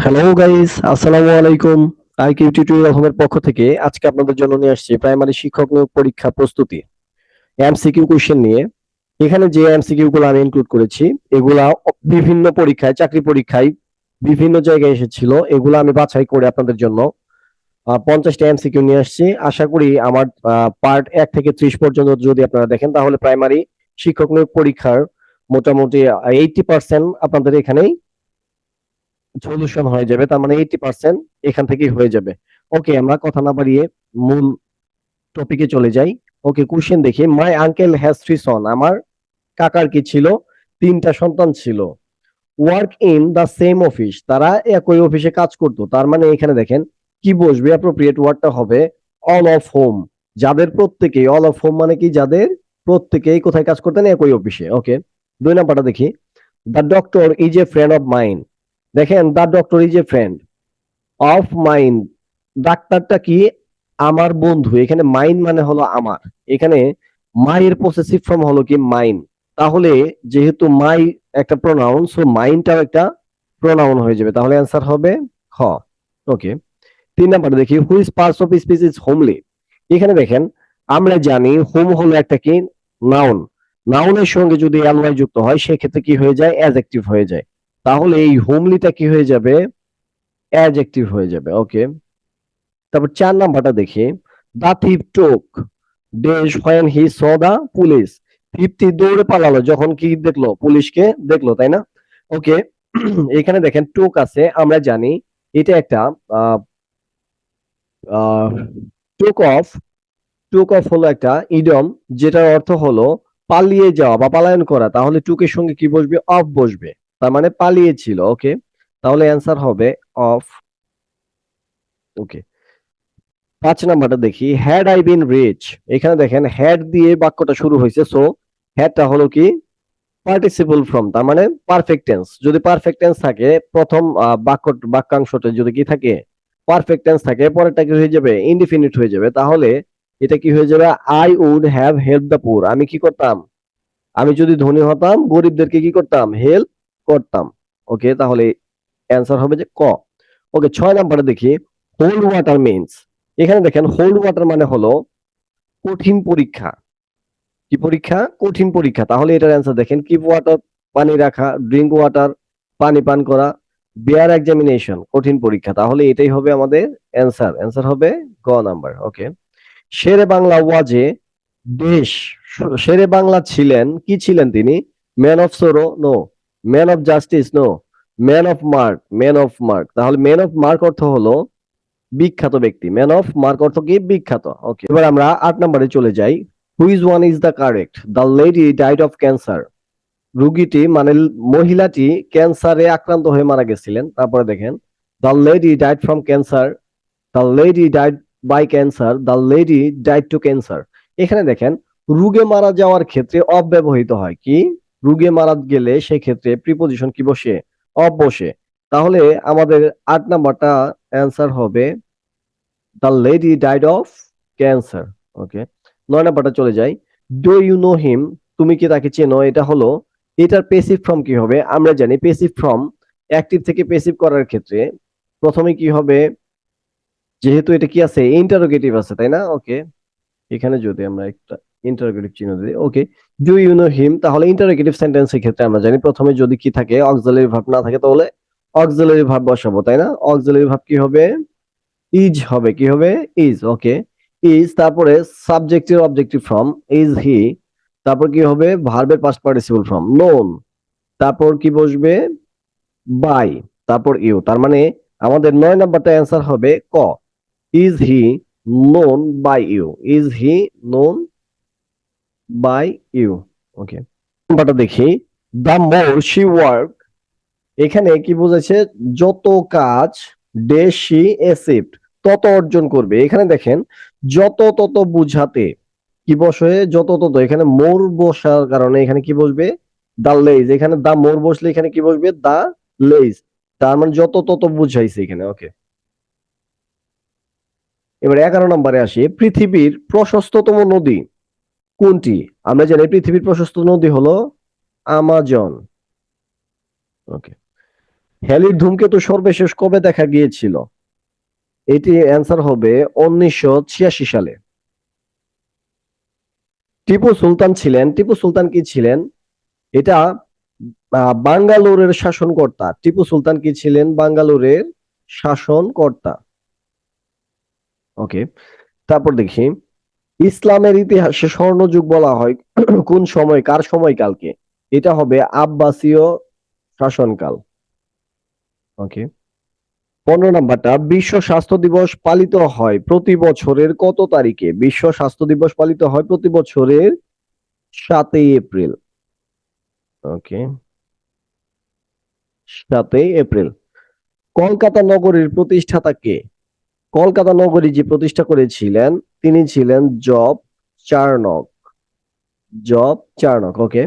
Hello guys, আসসালামু আলাইকুম। IQ tutorial হোমের পক্ষ থেকে আজকে আপনাদের জন্য নিয়ে আসছি প্রাইমারি শিক্ষক নিয়োগ পরীক্ষা প্রস্তুতি এমসিকিউ কোশ্চেন নিয়ে। এখানে যে এমসিকিউ গুলো আমি ইনক্লুড করেছি এগুলা বিভিন্ন পরীক্ষায়, চাকরি পরীক্ষায় বিভিন্ন জায়গায় এসেছিল। এগুলো আমি বাছাই করে আপনাদের জন্য 50টা এমসিকিউ নিয়ে আসছি। আশা করি আমার পার্ট 1 থেকে 30 পর্যন্ত যদি আপনারা দেখেন তাহলে প্রাইমারি শিক্ষক নিয়োগ পরীক্ষার মোটামুটি 80% আপনাদের এখানেই সলিউশন হয়ে যাবে। তার মানে 80% এখান থেকেই হয়ে যাবে। ওকে, আমরা কথা না বাড়িয়ে মূল টপিকে চলে যাই। ওকে, কোশ্চেন দেখি। My uncle has three son. আমার কাকার কি ছিল? তিনটা সন্তান ছিল। Work in the same office. তারা একই অফিসে কাজ করতো। তার মানে এখানে দেখেন কি বসবে, অ্যাপ্রোপ্রিয়েট ওয়ার্ডটা হবে অল অফ হোম। যাদের প্রত্যেকেই, অল অফ হোম মানে কি, যাদের প্রত্যেকেই কোথায় কাজ করতেন? একই অফিসে। ওকে, 2 নাম্বারটা দেখি। The doctor is a friend of mine. দেখেন, the doctor is a friend of mine. ডাক্তারটা কি? আমার বন্ধু। এখানে মাইন মানে হলো আমার। এখানে মাইয়ের পসেসিভ ফর্ম হলো কি? মাইন। তাহলে যেহেতু মাই একটা প্রোনাউন, সো মাইনটাও একটা প্রোনাউন হয়ে যাবে। তাহলে অ্যান্সার হবে খ। ওকে, 3 নাম্বার দেখি। Which parts of speech is homely. এখানে দেখেন, আমরা জানি হোম হলো একটা কি? নাউন। নাউনের সঙ্গে যদি এলওয়াই যুক্ত হয় সেক্ষেত্রে কি হয়ে যায়? অ্যাডজেক্টিভ হয়ে যায়। তাহলে এই হোমলিটা কি হয়ে যাবে? অ্যাডজেক্টিভ হয়ে যাবে। ওকে, তারপর 4 নাম্বারটা দেখি। The thief took dash when he saw the police. থিপটি দৌড়ে পালালো যখন কি দেখলো? পুলিশকে দেখলো, তাই না? ওকে, এখানে দেখেন টোক আছে। আমরা জানি এটা একটা টোক অফ। টোক অফ হলো একটা ইডম, যেটার অর্থ হলো পালিয়ে যাওয়া বা পালায়ন করা। তাহলে টুকের সঙ্গে কি বসবে? অফ বসবে। তার মানে পালিয়েছিল। ওকে, তাহলে অ্যান্সার হবে অফ। ওকে, 5 নাম্বারটা দেখি। Had I been rich. এখানে দেখেন হ্যাড দিয়ে বাক্যটা শুরু হয়েছে, সো হ্যাডটা হলো কি? পার্টিসিপল ফর্ম, তার মানে পারফেক্ট টেন্স। যদি পারফেক্ট টেন্স থাকে, প্রথম বাক্যাংশটা যদি কি থাকে? পারফেক্ট টেন্স থাকে, পরেরটা কি হয়ে যাবে? ইনডিফিনিট হয়ে যাবে। তাহলে এটা কি হয়ে যাবে? I would have help the poor. আমি কি করতাম? আমি যদি ধনী হতাম, গরিবদেরকে কি করতাম? হেল্প করতাম। ওকে, তাহলে অ্যান্সার হবে যে ক। ওকে, 6 নাম্বারে দেখি। Hold water means. এখানে দেখেন হোল্ড ওয়াটার মানে হলো কঠিন পরীক্ষা। কি পরীক্ষা? কঠিন পরীক্ষা। তাহলে এটার অ্যান্সার দেখেন, কিপ ওয়াটার পানি রাখা, ড্রিঙ্ক ওয়াটার পানি পান করা, বেয়ার এক্সামিনেশন কঠিন পরীক্ষা। তাহলে এটাই হবে আমাদের অ্যান্সার। অ্যান্সার হবে গ নাম্বার। ওকে, শেরে বাংলা ওয়াজে দেশ। শেরে বাংলা ছিলেন, কি ছিলেন তিনি? Man of sorrow no, man of justice no, man of mark, man of mark. তাহলে ম্যান অফ মার্ক অর্থ হলো বিখ্যাত ব্যক্তি। ম্যান অফ মার্ক অর্থ কি? বিখ্যাত। ওকে, এবার আমরা 8 নাম্বারে চলে যাই। Which one is the correct? The lady died of cancer. রুগীটি মানে মহিলাটি ক্যান্সারে আক্রান্ত হয়ে মারা গেছিলেন। তারপরে দেখেন, the lady died from cancer, the lady died by cancer, the lady died to cancer. এখানে দেখেন রোগে মারা যাওয়ার ক্ষেত্রে অব ব্যবহৃত হয়। কি? রোগে মারা গেলে সেই ক্ষেত্রে প্রিপোজিশন কি বসে? অব বসে। তাহলে আমাদের 8 নাম্বারটা অ্যান্সার হবে the lady died of cancer. Okay, 9 নাম্বারটা চলে যাই। Do you know him. তুমি কি তাকে চেনো? এটা হলো, এটার পেসিভ ফর্ম কি হবে? আমরা জানি পেসিভ ফর্ম অ্যাক্টিভ থেকে পেসিভ করার ক্ষেত্রে প্রথমে কি হবে? যেহেতু এটা কি আছে? ইন্টারোগেটিভ আছে, তাই না? ওকে, এখানে যদি আমরা একটা ইন্টারোগেটিভ চিহ্ন দিই। ওকে, ডু ইউ নো হিম, তাহলে ইন্টারোগেটিভ সেন্টেন্সের ক্ষেত্রে আমরা জানি প্রথমে যদি কি থাকে? অক্সিলারি ভার্ব না থাকে তাহলে অক্সিলারি ভার্ব বসাবো, তাই না? অক্সিলারি ভার্ব কি হবে? ইজ হবে। কি হবে? ইজ। ওকে, ইজ, তারপরে সাবজেক্টের অবজেক্টিভ ফর্ম ইজ হি, তারপর কি হবে? ভার্বের পাস্ট পার্টিসিপল ফর্ম নোন, তারপর কি বসবে? বাই, তারপর ইউ। তার মানে আমাদের 9 নাম্বারটা অ্যান্সার হবে ক। Is he known by you. Is he known by you. Okay, নাম্বারটা দেখি। The more she work. এখানে কি বোঝাচ্ছে? যত কাজ ডে শি অ্যাচিভড, তত অর্জন করবে। এখানে দেখেন যত তত বুঝাতে কি বসে? যত তত। এখানে মোর বসার কারণে এখানে কি বসবে? দা লেজ। এখানে দা মোর বসলে এখানে কি বসবে? দা লেজ। তার মানে যত তত বুঝাইছে এখানে। ওকে, এবার 11 নম্বরে আসি। পৃথিবীর প্রশস্ততম নদী কোনটি? আমরা জানি পৃথিবীর প্রশস্ত নদী হলো আমাজন। ওকে, হ্যালির ধূমকেতু সর্বশেষ কবে দেখা গিয়েছিল? এটি অ্যান্সার হবে 1986 সালে। টিপু সুলতান কি ছিলেন? এটা বাঙ্গালোরের শাসনকর্তা। টিপু সুলতান কি ছিলেন? বাঙ্গালোরের শাসনকর্তা। ওকে, তারপর দেখি, ইসলামের ইতিহাসে স্বর্ণযুগ বলা হয় কোন সময়, কার সময়কালকে? এটা হবে আব্বাসীয় শাসনকাল। ওকে, 15 নাম্বারটা, বিশ্ব স্বাস্থ্য দিবস পালিত হয় প্রতি বছরের কত তারিখে? বিশ্ব স্বাস্থ্য দিবস পালিত হয় প্রতি বছরের 7ই এপ্রিল। ওকে, 7ই এপ্রিল। কলকাতা নগরীর প্রতিষ্ঠাতা কে? কলকাতা নগরী যে প্রতিষ্ঠা করেছিলেন তিনি ছিলেন চার্নক। চার্নক। ওকে,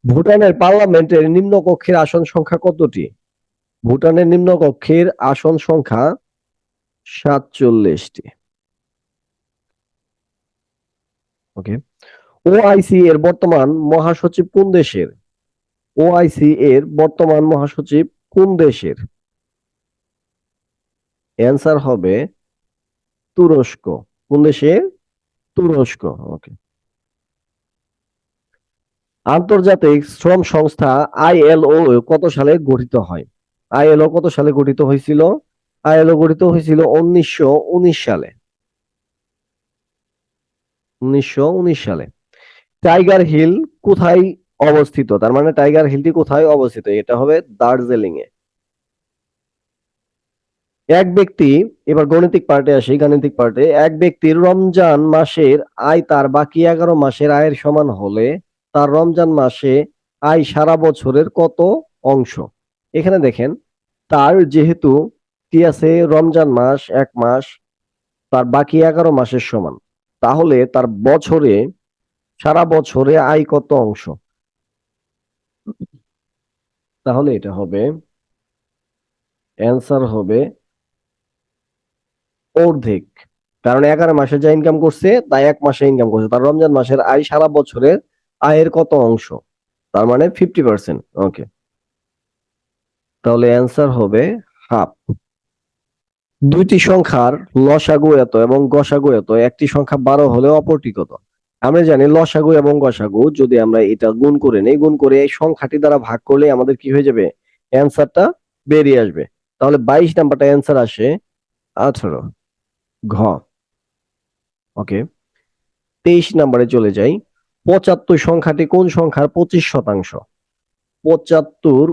ভুটানের পার্লামেন্টের নিম্নকক্ষের আসন সংখ্যা কতটি? ভুটানের নিম্নকক্ষের আসন সংখ্যা 47টি। ওকে, ওআইসি এর বর্তমান মহাসচিব কোন দেশের? ওআইসি এর বর্তমান মহাসচিব কোন দেশের? অ্যান্সার হবে তুরস্ক। কোন দেশের? তুরস্ক। ওকে, আন্তর্জাতিক শ্রম সংস্থা আইএলও কত সালে গঠিত হয়? আইএলও কত সালে গঠিত হয়েছিল? আইএলও গঠিত হয়েছিল 1919 সালে। 1919 সালে। টাইগার হিল কোথায় অবস্থিত? তার মানে টাইগার হিলটি কোথায় অবস্থিত? এটা হবে দার্জিলিং এ। এক ব্যক্তি, এবার গাণিতিক পার্টে আসি, গাণিতিক পার্টে, এক ব্যক্তির রমজান মাসের আয় তার বাকি 11 মাসের আয়ের সমান হলে তার রমজান মাসে আয় সারা বছরের কত অংশ? এখানে দেখেন, তার যেহেতু কি আছে, রমজান মাস 1 মাস, তার বাকি 11 মাসের সমান, তাহলে তার বছরে, সারা বছরে আয় কত অংশ? তাহলে এটা হবে, অ্যান্সার হবে অর্ধেক। কারণ 11 মাসে যা ইনকাম করছে তাই 1 মাসে ইনকাম করছে, তার রমজান মাসের আয় সারা বছরের আয়ের কত অংশ? তার মানে 50%। ওকে, তাহলে অ্যান্সার হবে হাফ। দুইটি সংখ্যার লসাগু এত এবং গসাগু এত, একটি সংখ্যা 12 হলে অপরটি কত? আমরা জানি লসাগু এবং গসাগু যদি আমরা এটা গুণ করে নেই, গুণ করে এই সংখ্যাটি দ্বারা ভাগ করলে আমাদের কি হয়ে যাবে? অ্যান্সারটা বেরিয়ে আসবে। তাহলে 22 নাম্বারটা অ্যান্সার আসে 18, ঘ। ওকে, 23 নাম্বারে চলে যাই। 75 সংখ্যাটি কোন সংখ্যার 25%? 75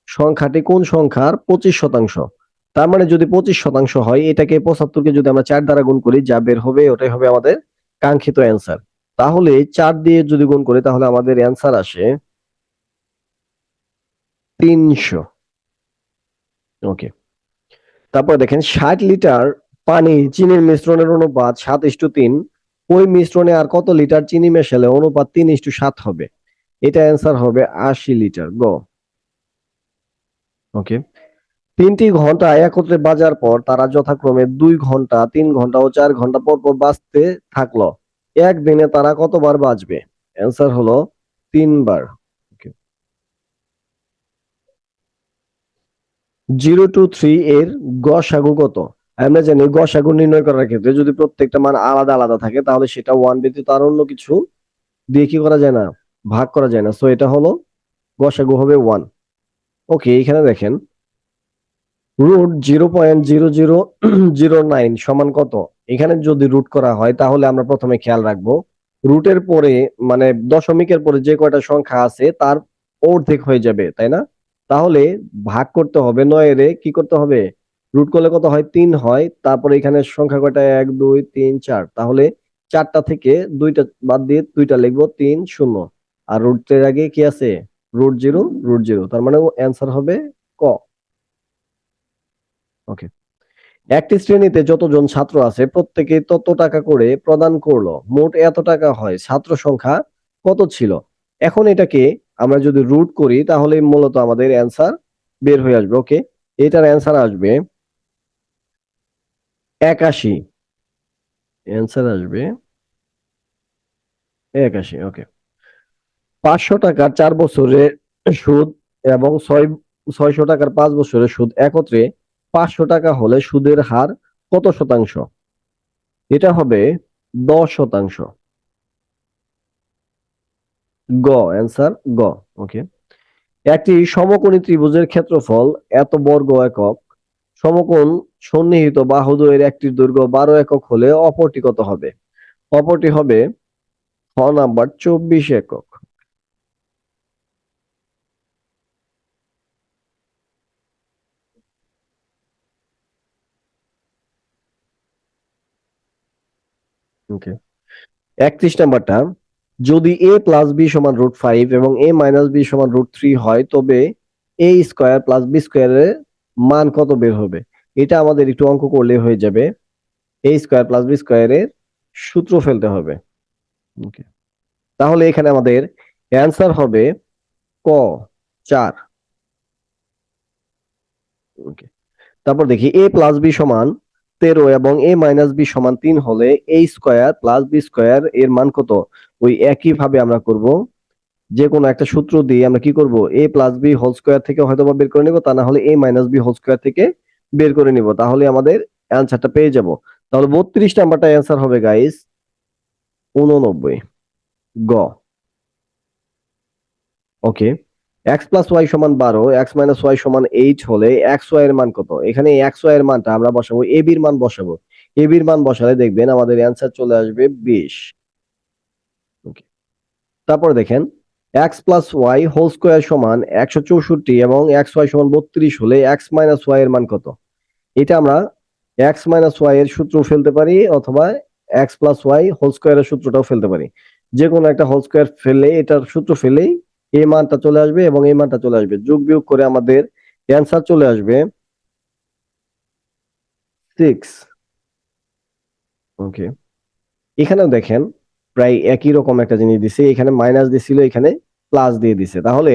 সংখ্যাটি কোন সংখ্যার 25%? তার মানে যদি 25% হয়, এটাকে 75কে যদি আমরা 4 দ্বারা গুণ করি, যা বের হবে ওটাই হবে আমাদের কাঙ্ক্ষিত অ্যান্সার। তাহলে 4 দিয়ে যদি গুণ করি তাহলে আমাদের অ্যান্সার আসে 300। ওকে, তারপর দেখেন, 60 লিটার পানি চিনির মিশ্রণের অনুপাত 7:3, ওই মিশ্রণে আর কত লিটার চিনি মেশালে অনুপাত 3:7 হবে? এটা অ্যান্সার হবে 80 লিটার, গ। ওকে, 3টি ঘন্টা একত্রে বাজার পর তারা যথাক্রমে 2 ঘন্টা, 3 ঘন্টা ও 4 ঘন্টা পর পর বাজতে থাকলো। একদিনে তারা কতবার বাজবে? অ্যান্সার হলো 3 বার। ওকে, 0 to 3 এর গসাগু কত? আমরা জানি গসাগু নির্ণয় করার ক্ষেত্রে যদি প্রত্যেকটা মান আলাদা আলাদা থাকে তাহলে সেটা 1 ব্যতীত আর অন্য কিছু দিয়ে কি করা যায় না? ভাগ করা যায় না। সো এটা হলো, গসাগু হবে 1। ওকে, এখানে দেখেন, √0.0009 সমান কত? এখানে যদি রুট করা হয় তাহলে আমরা প্রথমে খেয়াল রাখবো, রুটের পরে মানে দশমিকের পরে যে কয়টা সংখ্যা আছে তার অর্ধেক হয়ে যাবে, তাই না? তাহলে ভাগ করতে হবে 9 এর, কি করতে হবে? রুট করলে কত হয়? 3 হয়। তারপরে এখানে সংখ্যা কয়টা? 1 2 3 4, তাহলে 4টা থেকে 2টা বাদ দিয়ে 2টা লিখবো, 3 0। আর রুটের আগে কি আছে? √0, তার মানে অ্যান্সার হবে ক। ওকে, একটি শ্রেণীতে যতজন ছাত্র আছে প্রত্যেকে তত টাকা করে প্রদান করলো, মোট এত টাকা হয়, ছাত্র সংখ্যা কত ছিল? এখন এটাকে আমরা যদি রুট করি তাহলে মূলত আমাদের অ্যান্সার বের হয়ে আসবে। ওকে, এটার অ্যান্সার আসবে 81। অ্যান্সার আসবে 81। ওকে, 500 টাকার 4 বছরের সুদ এবং 600 টাকার 5 বছরের সুদ একত্রে 500 টাকা হলে সুদের হার কত শতাংশ? এটা হবে 10%। গ, অ্যান্সার গ। ওকে। একটি সমকোণী ত্রিভুজের ক্ষেত্রফল এত বর্গ একক, সমকোণ সন্নিহিত বাহুদ্বয়ের একটির দৈর্ঘ্য 12 একক হলে অপরটি কত হবে? অপরটি হবে খ নাম্বার 24 একক। ওকে। 31 নাম্বারটা, যদি a প্লাস বি সমান √5 এবং a মাইনাস বি সমান √3 হয় তবে a স্কয়ার প্লাস বি স্কয়ারের মান কত বের হবে? এটা আমাদের একটু অঙ্ক করলে হয়ে যাবে। a স্কয়ার প্লাস বি স্কয়ারের সূত্র ফেলতে হবে। ওকে। তাহলে এখানে আমাদের অ্যান্সার হবে ক 4। ওকে। তারপর দেখি a প্লাস বি সমান 13 এবং a মাইনাস বি সমান 3 হলে a square plus B square এর মান কত? ওই একই ভাবে আমরা করব, যে কোনো একটা সূত্র দিয়ে আমরা কি করব, a plus B whole square থেকে হয়তো বা বের করে নিব, তা না হলে a minus B whole square থেকে বের করে নিব, তাহলে আমাদের অ্যান্সারটা পেয়ে যাব। তাহলে 32 নাম্বারটা অ্যান্সার হবে গাইস 89। গ। ওকে। এক্স প্লাস ওয়াই সমান 12, এক্স মাইনাস ওয়াই সমান 8 হলে এক্স ওয়াই এর মান কত? এখানে এক্স ওয়াই এর মানটা আমরা বসাবো, এ বির মান বসাবো। এ বির মান বসালে দেখবেন আমাদের অ্যান্সার চলে আসবে 20। ওকে। তারপরে দেখেন X plus Y whole square সমান 164 এবং এক্স ওয়াই সমান 32 হলে এক্স মাইনাস ওয়াই এর মান কত? এটা আমরা এক্স মাইনাস ওয়াই এর সূত্র ফেলতে পারি অথবা এক্স প্লাস ওয়াই হোল স্কোয়ারের সূত্রটাও ফেলতে পারি। যে কোনো একটা হোল স্কোয়ার ফেললে, এটার সূত্র ফেলেই এই মানটা চলে আসবে এবং এই মানটা চলে আসবে, যোগ বিয়োগ করে আমাদের অ্যান্সার চলে আসবে 6। ওকে। এখানেও দেখেন প্রায় একই রকম একটা জিনিস দিছে, এখানে মাইনাস দিছিল, এখানে প্লাস দিয়ে দিছে। তাহলে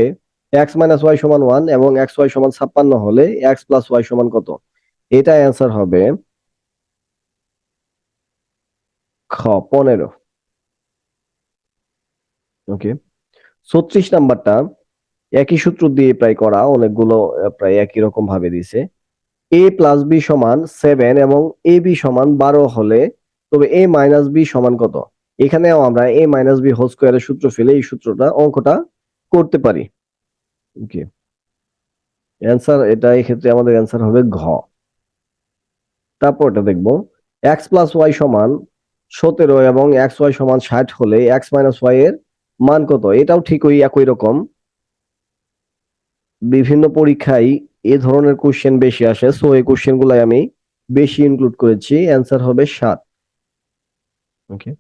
এক্স মাইনাস ওয়াই সমান 1 এবং এক্স ওয়াই সমান 56 হলে এক্স প্লাস ওয়াই সমান কত? এটা অ্যান্সার হবে খ 15। ওকে। 36 নাম্বারটা একই সূত্র দিয়ে প্রায় করা, অনেকগুলো প্রায় একই রকম ভাবে দিছে। a প্লাস বি সমান 7 এবং এ বি সমান 12 হলে তবে a মাইনাস বি সমান কত? এখানেও আমরা a মাইনাস বি হোল স্কোয়ারের সূত্র ফেলে এই সূত্রটা অঙ্কটা করতে পারি। ওকে। অ্যান্সার এটা, এই ক্ষেত্রে আমাদের অ্যান্সার হবে ঘ। তারপর এটা দেখবো এক্স প্লাস ওয়াই সমান 17 এবং এক্স ওয়াই সমান 60 হলে এক্স মাইনাস ওয়াই এর মান কত? এটাও ঠিক ওই একই রকম, বিভিন্ন পরীক্ষায় এ ধরনের কোশ্চেন বেশি আসে, সো এই কোশ্চেন গুলাই আমি বেশি ইনক্লুড করেছি। অ্যান্সার হবে 7। Okay.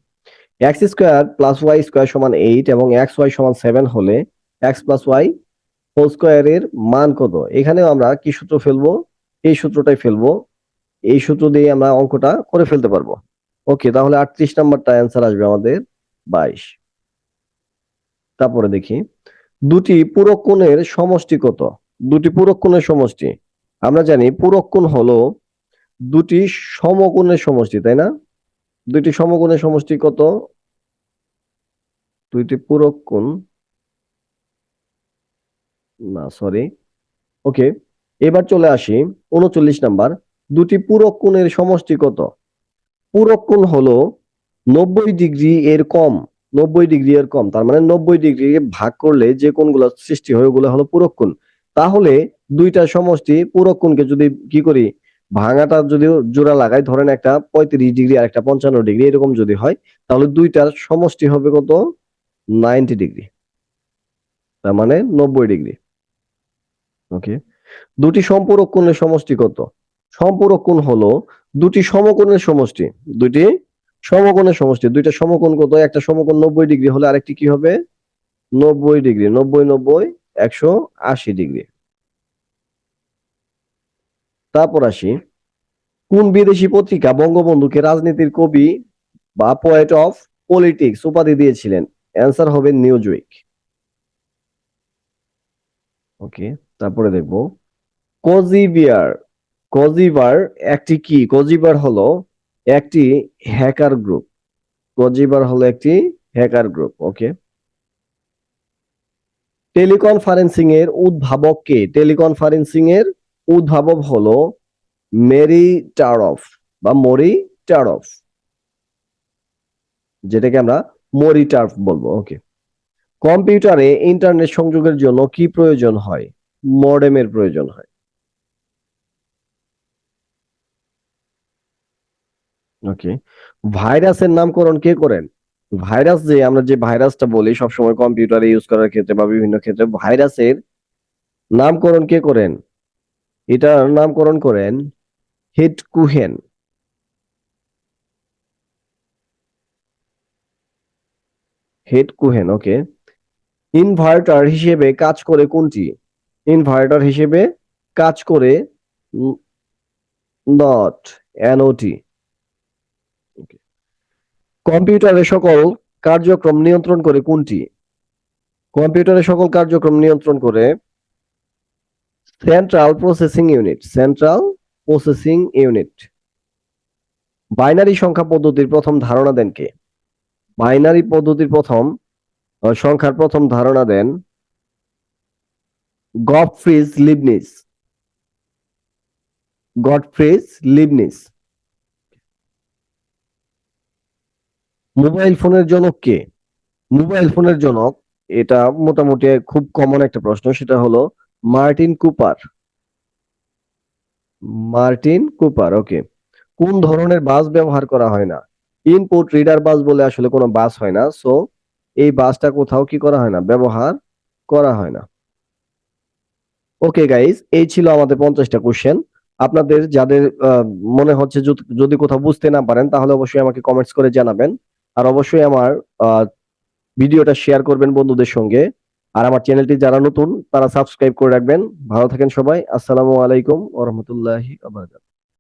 X square plus y square সমান 8 এবং এক্স ওয়াই সমান 7 হলে এক্স প্লাস ওয়াই হোল স্কোয়ারের মান কত? এখানেও আমরা কি সূত্র ফেলবো? এই সূত্রটাই ফেলবো, এই সূত্র দিয়ে আমরা অঙ্কটা করে ফেলতে পারবো। ওকে। তাহলে 38 নাম্বারটা অ্যান্সার আসবে আমাদের 22। তারপরে দেখি দুটি পূরক কোণের সমষ্টি কত? দুটি পূরক কোণের সমষ্টি আমরা জানি, পূরক কোণ হলো দুটি সমকোণের সমষ্টি, তাই না? দুইটি সমকোণের সমষ্টি কত? দুইটি পূরক কোণ, না সরি। ওকে। এবার চলে আসি 39 নাম্বার, দুটি পূরক কোণের সমষ্টি কত? পূরক কোণ হলো 90 ডিগ্রি এর কম, 90 ডিগ্রি এর কম, তার মানে 90 ডিগ্রি ভাগ করলে যে কোণগুলো সৃষ্টি হয় ওগুলো হলো পূরক কোণ। তাহলে দুইটা সমষ্টি পূরক কোণকে যদি কি করি, ভাঙাটা যদি জোড়া লাগাই, ধরেন একটা 35 ডিগ্রি আর একটা 55 ডিগ্রি এরকম যদি হয়, তাহলে দুইটার সমষ্টি হবে কত? 90 ডিগ্রি, তার মানে 90 ডিগ্রি। ওকে। দুটি সম্পূরক কোণের সমষ্টি কত? সম্পূরক কোণ হলো দুটি সমকোণের সমষ্টি, দুটি সমকোণের সমষ্টি। দুইটা সমকোণ কত? একটা সমকোণ 90 ডিগ্রি হলে আরেকটি কি হবে? 90 ডিগ্রি, 90 90 180 ডিগ্রি। তারপর আসি, কোন বিদেশি পত্রিকা বঙ্গবন্ধুকে রাজনীতির কবি বা পোয়েট অফ পলিটিক্স উপাধি দিয়েছিলেন? অ্যান্সার হবে নিউজ উইক। ওকে। তারপরে দেখবো কোজিবিয়ার, কোজিবার একটি কি? কোজিবার হলো একটি হ্যাকার গ্রুপ, কোজিবার হলো একটি হ্যাকার গ্রুপ। ওকে। টেলিকনফারেন্সিং এর উদ্ভাবক কে? টেলিকনফারেন্সিং এর উদ্ভাবক হলো মেরি টারফ বা মরি টারফ, যেটাকে আমরা মরি টারফ বলবো। ওকে। কম্পিউটারে ইন্টারনেট সংযোগের জন্য কি প্রয়োজন হয়? মডেমের প্রয়োজন হয়। ওকে। ভাইরাসের নামকরণ কে করেন? ভাইরাস, যে আমরা যে ভাইরাসটা বলি সবসময় কম্পিউটারে ইউজ করার ক্ষেত্রে বা বিভিন্ন ক্ষেত্রে, ভাইরাসের নামকরণ কে করেন? এটার নামকরণ করেন হিট কুহেন। হিট কুহেন। ওকে। ইনভার্টার হিসেবে কাজ করে কোনটি? ইনভার্টার হিসেবে কাজ করে নট, এনওটি। কম্পিউটারের সকল কার্যক্রম নিয়ন্ত্রণ করে কোনটি? কম্পিউটারের সকল কার্যক্রম নিয়ন্ত্রণ করে central processing unit. Central processing unit. Binary সংখ্যা পদ্ধতির প্রথম ধারণা দেন কে? বাইনারি পদ্ধতির প্রথম সংখ্যার প্রথম ধারণা দেন গটফ্রিজ লিবনিজ। গটফ্রিজ লিবনিজ। মোবাইল ফোনের জনক কে? মোবাইল ফোনের জনক, এটা মোটামুটি খুব কমন একটা প্রশ্ন, সেটা হলো Martin Cooper. Martin Cooper. Okay. কোন ধরনের বাস ব্যবহার করা হয় না? ইনপুট রিডার বাস বলে আসলে কোনো বাস হয় না, সো এই বাসটা কোথাও কি করা হয় না, ব্যবহার করা হয় না। ওকে গাইস, এই ছিল আমাদের 50টা কোশ্চেন। আপনাদের যাদের মনে হচ্ছে যদি কোথাও বুঝতে না পারেন তাহলে অবশ্যই আমাকে কমেন্টস করে জানাবেন। আর অবশ্যই আমার ভিডিওটা শেয়ার করবেন বন্ধুদের সঙ্গে। আর আমার চ্যানেলটি যারা নতুন তারা সাবস্ক্রাইব করে রাখবেন। ভালো থাকেন সবাই। আসসালামু আলাইকুম ওয়া রাহমাতুল্লাহি ওয়া বারাকাতুহু।